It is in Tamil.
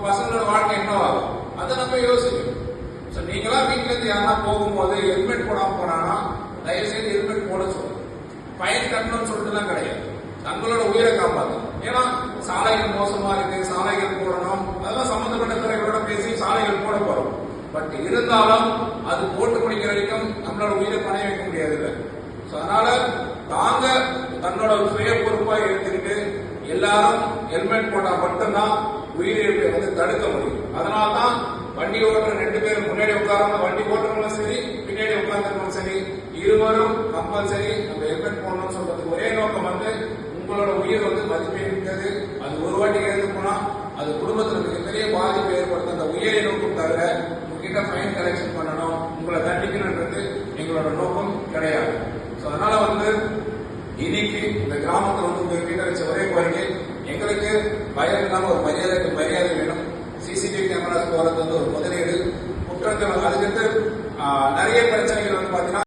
பசங்களோட வாழ்க்கை என்னவாகும் அதை நம்ம யோசிக்கணும். நீங்களா வீட்டுல இருந்து யாரா போகும்போது ஹெல்மெட் போடாம போனானா தயவு செய்து ஹெல்மெட் போட சொல்லுங்க. பயன் கட்டணும்னு சொல்லிட்டுலாம் கிடையாது, தங்களோட உயிரை காப்பாற்றும். ஏன்னா சாலைகள் மோசமா இருக்கு, சாலைகள் போடணும், அதெல்லாம் சம்பந்தப்பட்ட துறைகளோட பேசி சாலைகள் போட போறோம். பட் இருந்தாலும் அது போட்டு முடிக்கிற வரைக்கும் நம்மளோட உயிரை பணைய வைக்க முடியாது இல்லை. அதனால தாங்க தன்னோட சுய பொறுப்பாக எடுத்துக்கிட்டு எல்லாரும் ஹெல்மெட் போட்டா மட்டும்தான் உயிரிழப்பை வந்து தடுக்க முடியும். அதனால்தான் வண்டி ஓட்டுற 2 பேரும் முன்னாடி உட்காரணும், வண்டி ஓட்டுறவங்களும் சரி பின்னாடி உட்கார்ந்தவங்களும் சரி இருவரும் கம்பல்சரி நம்ம ஹெல்மெட் போடணும்னு சொல்றதுக்கு ஒரே நோக்கம் வந்து உங்களோட உயிர் வந்து மதிப்பை இருக்கிறது. அது ஒரு வாட்டி எழுந்து போனா அது குடும்பத்தில் மிகப்பெரிய பாதிப்பு ஏற்படுத்த அந்த உயிரை நோக்கம் தவிர உங்ககிட்ட ஃபைன் கலெக்ஷன் பண்ணணும், உங்களை தண்டிக்கணுன்றது எங்களோட நோக்கம் கிடையாது. அதனால வந்து இன்னைக்கு இந்த கிராமத்தில் வந்து உங்ககிட்ட வச்ச ஒரே கோரிக்கை, எங்களுக்கு பயம் இல்லாம ஒரு மரியாதை வேணும். சிசிடிவி கேமரா போறது வந்து ஒரு முதலீடு, குற்றங்கள் அதுக்கு நிறைய பிரச்சனைகள்